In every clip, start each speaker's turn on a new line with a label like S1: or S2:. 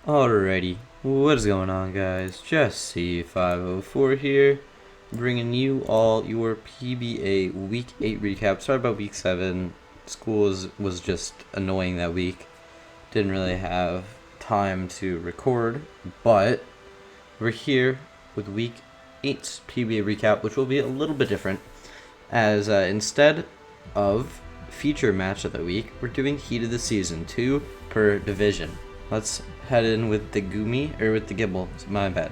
S1: Alrighty, what is going on, guys? Jesse504 here, bringing you all your PBA Week 8 recap. Sorry about Week 7. School was just annoying that week. Didn't really have time to record, but we're here with Week 8's PBA recap, which will be a little bit different, as instead of feature match of the week, we're doing Heat of the Season, 2 per division. Let's head in with the Gible, my bad.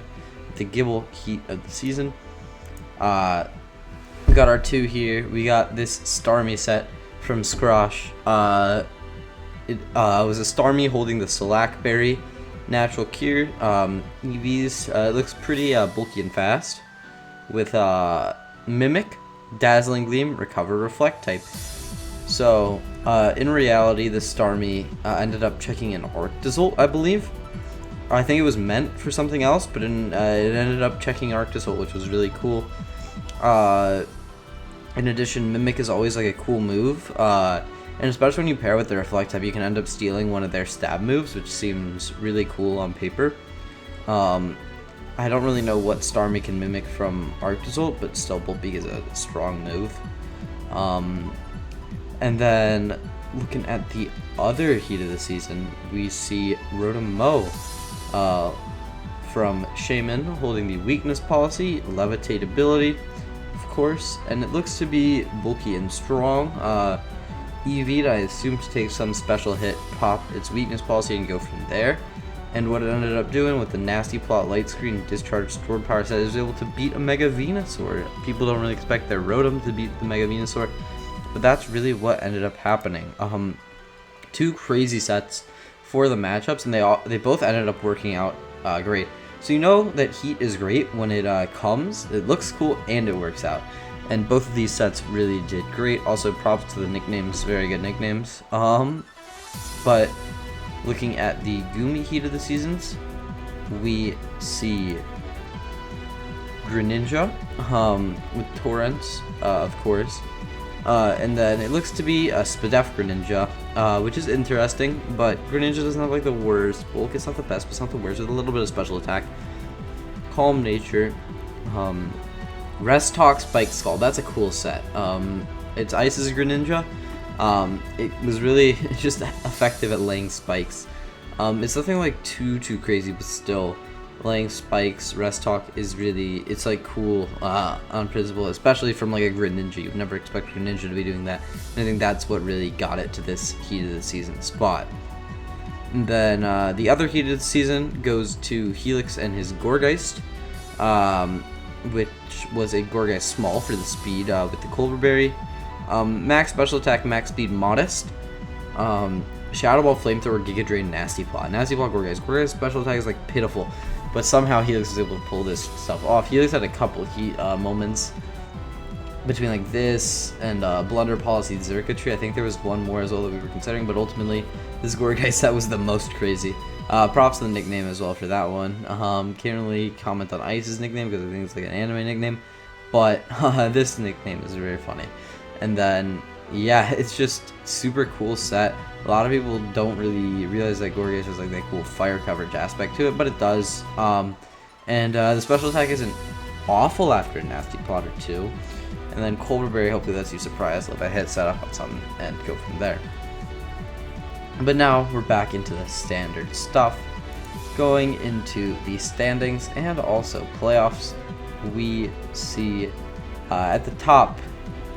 S1: The Gible Heat of the Season. We got our 2 here. We got this Starmie set from Scrosh. It was a Starmie holding the Slackberry Natural Cure. EVs, it looks pretty bulky and fast. With Mimic, Dazzling Gleam, Recover, Reflect type. So, in reality, the Starmie ended up checking an Arctozolt, I believe. I think it was meant for something else, but it ended up checking Arctozolt, which was really cool. In addition, Mimic is always like a cool move, and especially when you pair with the Reflect type, you can end up stealing one of their stab moves, which seems really cool on paper. I don't really know what Starmie can mimic from Arctozolt, but still, Bulbeak is a strong move. And then, looking at the other Heat of the Season, we see Rotom-Mow from Shaman holding the Weakness Policy, Levitate ability, of course, and it looks to be bulky and strong. EV'd, I assume, to take some special hit, pop its Weakness Policy, and go from there. And what it ended up doing with the Nasty Plot Light Screen Discharge Stored Power set is able to beat a Mega Venusaur. People don't really expect their Rotom to beat the Mega Venusaur, but that's really what ended up happening. 2 crazy sets for the matchups, and they both ended up working out great. So you know that Heat is great when it comes. It looks cool and it works out. And both of these sets really did great. Also, props to the nicknames, very good nicknames. But looking at the Goomy Heat of the Seasons, we see Greninja with Torrents, of course. And then it looks to be a Spadef Greninja, which is interesting, but Greninja doesn't have like the worst bulk. It's not the best, but it's not the worst. With a little bit of special attack. Calm Nature, Rest Talk, Spike Skull. That's a cool set. It's Ice's Greninja. It was really just effective at laying spikes. It's nothing like too crazy, but still. Laying spikes, Rest Talk is really, it's like cool on principle, especially from like a Greninja. You'd never expect Greninja to be doing that. And I think that's what really got it to this Heat of the Season spot. And then the other Heat of the Season goes to Helix and his Gourgeist, which was a Gourgeist small for the speed with the Culver Berry. Max special attack, max speed, modest. Shadow Ball, Flamethrower, Giga Drain, Nasty Plot. Nasty Plot, Gourgeist. Gourgeist special attack is like pitiful. But somehow Helix was able to pull this stuff off. Helix had a couple Heat moments between like this and Blunder Policy Circuitry. I think there was one more as well that we were considering, but ultimately this Gourgeist set was the most crazy. Props to the nickname as well for that one. Can't really comment on Ice's nickname because I think it's like an anime nickname, but this nickname is very funny. And then yeah, it's just super cool set. A lot of people don't really realize that Gourgeist has like that cool fire coverage aspect to it, but it does. And the special attack isn't awful after a Nasty Plot or 2. And then Culver Berry hopefully lets you surprise, let a hit set up on something, and go from there. But now we're back into the standard stuff. Going into the standings and also playoffs, we see at the top,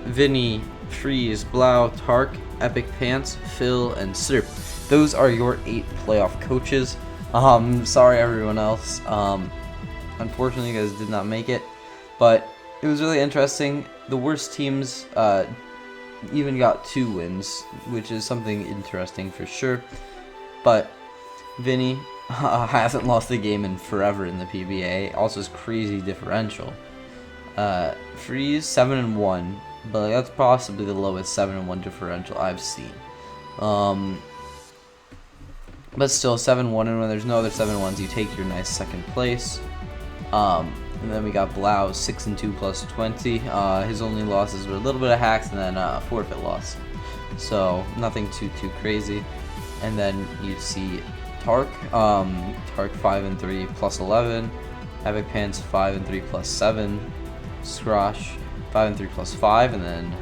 S1: Vinny, Freeze, Blau, Tark, Epic Pants, Phil, and Sirp. Those are your 8 playoff coaches. Sorry everyone else. Unfortunately, you guys did not make it, but it was really interesting. The worst teams even got 2 wins, which is something interesting for sure. But Vinny hasn't lost a game in forever in the PBA. Also, is crazy differential. Freeze 7-1. But that's possibly the lowest 7-1 differential I've seen. But still, 7-1, and when there's no other 7-1s, you take your nice second place. And then we got Blau 6-2 plus 20. His only losses were a little bit of hacks and then a forfeit loss. So nothing too crazy. And then you see Tark. Tark 5 and 3 plus 11. Epic Pants 5 and 3 plus 7. Scrosh 5 and 3 plus 5, and then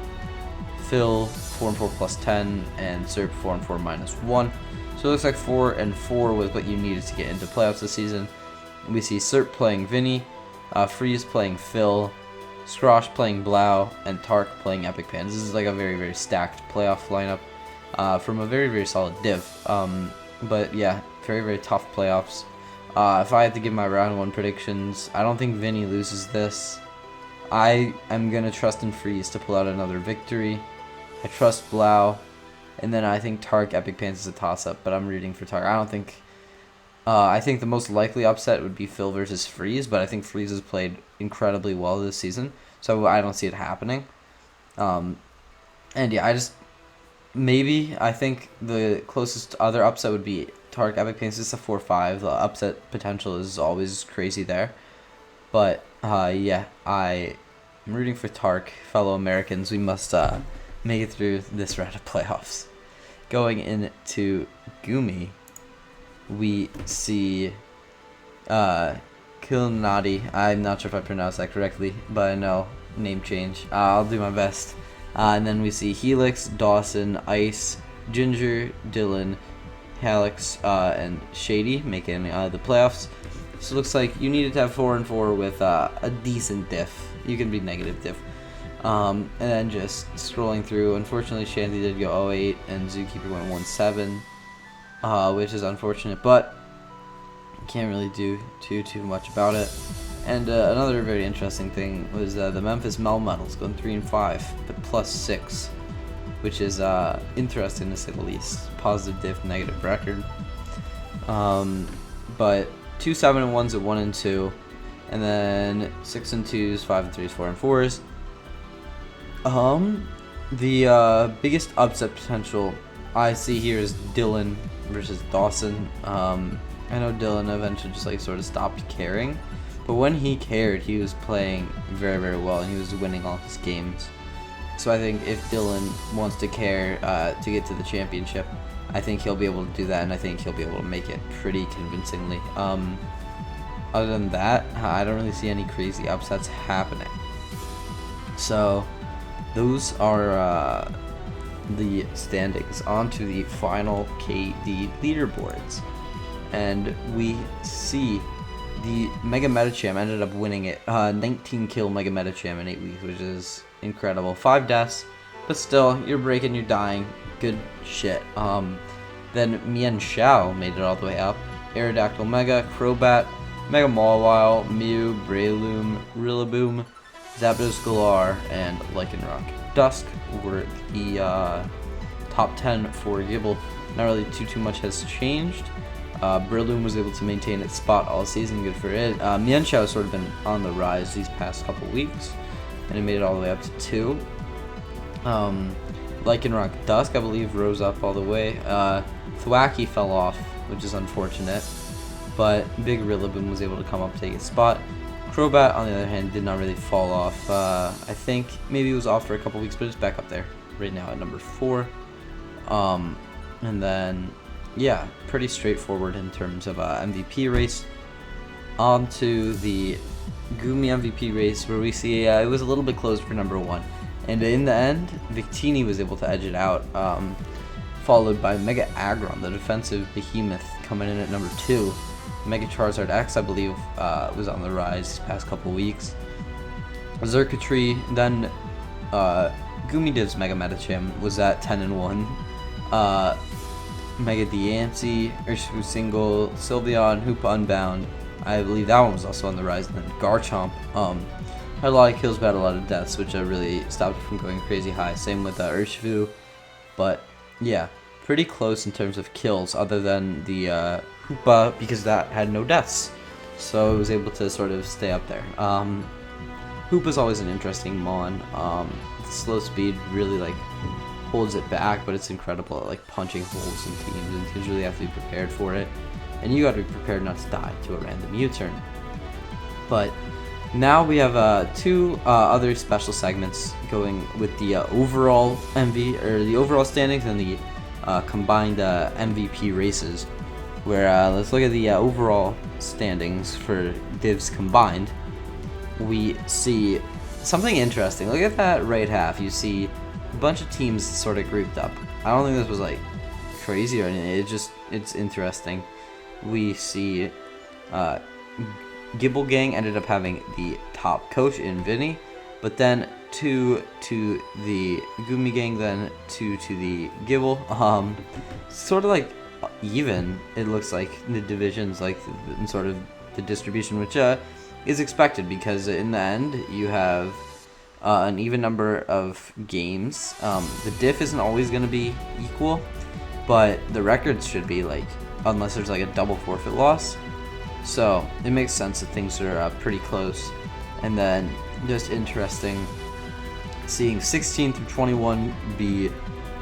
S1: Phil 4 and 4 plus 10, and Serp 4 and 4 minus 1. So it looks like 4 and 4 was what you needed to get into playoffs this season. We see Serp playing Vinny, Freeze playing Phil, Scrosh playing Blau, and Tark playing Epic Pants. This is like a very, very stacked playoff lineup from a very, very solid div. But yeah, very, very tough playoffs. If I had to give my round 1 predictions, I don't think Vinny loses this. I am going to trust in Freeze to pull out another victory. I trust Blau. And then I think Tark Epic Pants is a toss-up, but I'm rooting for Tark. I think the most likely upset would be Phil versus Freeze, but I think Freeze has played incredibly well this season, so I don't see it happening. And yeah, I think the closest other upset would be Tark Epic Pants. It's a 4-5. The upset potential is always crazy there. But yeah, I'm rooting for Tark. Fellow Americans, we must make it through this round of playoffs. Going into Gumi, we see Kilnadi. I'm not sure if I pronounced that correctly, but I know, name change. I'll do my best. And then we see Helix, Dawson, Ice, Ginger, Dylan, Halix, and Shady making the playoffs. So it looks like you needed to have 4 and 4 with a decent diff. You can be negative diff. And then just scrolling through, unfortunately Shandy did go 0-8 and Zookeeper went 1-7, which is unfortunate, but can't really do too much about it. And another very interesting thing was the Memphis Melmetals going 3 and 5, but +6, which is interesting to say the least. Positive diff, negative record. But 2 7-1s at 1 and 2, and then 6 and 2s, 5 and 3s, 4 and 4s. The biggest upset potential I see here is Dylan versus Dawson. I know Dylan eventually just sort of stopped caring, but when he cared, he was playing very, very well, and he was winning all his games. So I think if Dylan wants to care to get to the championship, I think he'll be able to do that, and I think he'll be able to make it pretty convincingly. Other than that, I don't really see any crazy upsets happening. So those are the standings. On to the final KD leaderboards, and we see the Mega Metacham ended up winning it. 19 kill Mega Metacham in 8 weeks, which is incredible. 5 deaths, but still, you're breaking, you're dying. Good shit. Then Mian Xiao made it all the way up. Aerodactyl Mega, Crobat, Mega Mawile, Mew, Breloom, Rillaboom, Zapdos Galar, and Lycanroc Dusk were the top 10 for Gible. Not really too much has changed. Breloom was able to maintain its spot all season, good for it. Mian Xiao has sort of been on the rise these past couple weeks, and it made it all the way up to 2. Lycanroc Dusk, I believe, rose up all the way. Thwackey fell off, which is unfortunate, but Big Rillaboom was able to come up, take its spot. Crobat, on the other hand, did not really fall off. I think maybe it was off for a couple weeks, but it's back up there right now at number 4. And then, yeah, pretty straightforward in terms of MVP race. On to the Gumi MVP race, where we see it was a little bit close for number 1. And in the end, Victini was able to edge it out, followed by Mega Aggron, the defensive behemoth, coming in at number 2. Mega Charizard X, I believe, was on the rise these past couple weeks. Xurkitree, then Gumi Div's Mega Metacham was at 10 and 1. Mega Diancie, Urshifu Single, Sylveon, Hoopa Unbound, I believe that one was also on the rise. And then Garchomp had a lot of kills, but had a lot of deaths, which really stopped it from going crazy high. Same with Urshifu, but yeah, pretty close in terms of kills, other than the Hoopa, because that had no deaths, so it was able to sort of stay up there. Hoopa's always an interesting mon. The slow speed really holds it back, but it's incredible at punching holes in teams, and teams really have to be prepared for it, and you got to be prepared not to die to a random U-turn. But now we have 2 other special segments going with the overall the overall standings and the combined MVP races. where let's look at the overall standings for divs combined. We see something interesting. Look at that right half. You see a bunch of teams sort of grouped up. I don't think this was like crazy or anything. It's interesting. We see Gibble Gang ended up having the top coach in Vinny, but then 2 to the Gumi Gang, then 2 to the Gibble. Sort of like even, it looks like, the divisions, like in sort of the distribution, which is expected, because in the end you have an even number of games. The diff isn't always going to be equal, but the records should be, like, unless there's like a double forfeit loss. So it makes sense that things are pretty close. And then just interesting seeing 16 through 21 be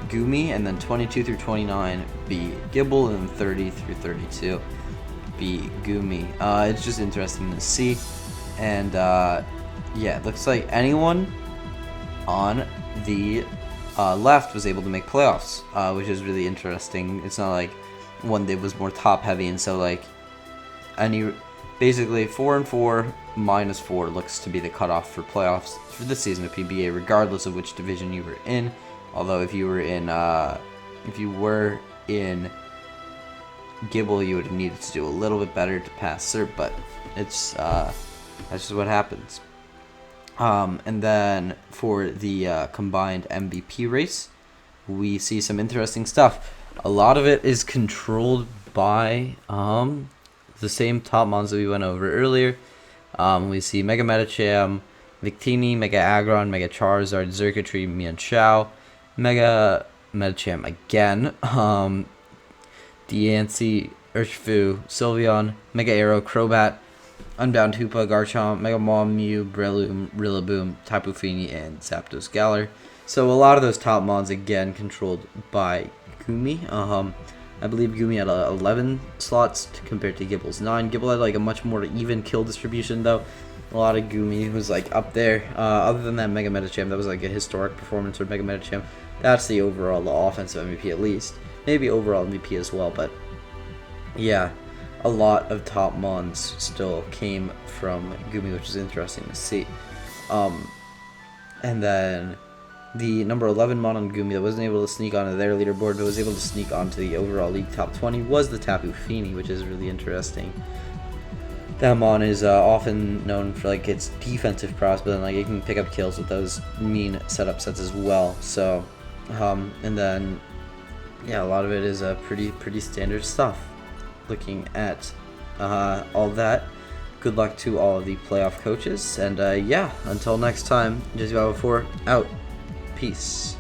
S1: Gumi, and then 22 through 29 be Gibble, and then 30 through 32 be Gumi. It's just interesting to see. And yeah, it looks like anyone on the left was able to make playoffs, which is really interesting. It's not like one div was more top heavy, and so like basically 4 and 4 minus 4 looks to be the cutoff for playoffs for this season of PBA, regardless of which division you were in. Although if you were in Gibble, you would have needed to do a little bit better to pass cert, but it's that's just what happens. And then for the combined MVP race, we see some interesting stuff. A lot of it is controlled by the same top mons that we went over earlier. We see Mega Medicham, Victini, Mega Aggron, Mega Charizard, Xurkitree, Mienshao, Mega Medicham again, Diancie, Urshifu, Sylveon, Mega Arrow, Crobat, Unbound Hoopa, Garchomp, Mega Mom, Mew, Breloom, Rillaboom, Tapu Fini, and Zapdos Galar. So a lot of those top mons again controlled by Gumi. I believe Gumi had 11 slots compared to Gibble's 9. Gibble had like a much more even kill distribution though. A lot of Gumi was like up there. Other than that Mega Medicham, that was like a historic performance for Mega Medicham. That's the overall offensive MVP at least. Maybe overall MVP as well, but yeah, a lot of top mons still came from Gumi, which is interesting to see. And then the number 11 mon on Gumi that wasn't able to sneak onto their leaderboard but was able to sneak onto the overall league top 20 was the Tapu Fini, which is really interesting. That mon is often known for like its defensive prowess, but then like it can pick up kills with those mean setup sets as well. So, and then yeah, a lot of it is pretty standard stuff. Looking at all that, good luck to all of the playoff coaches, and yeah, until next time, Jizzy 4 out. Peace.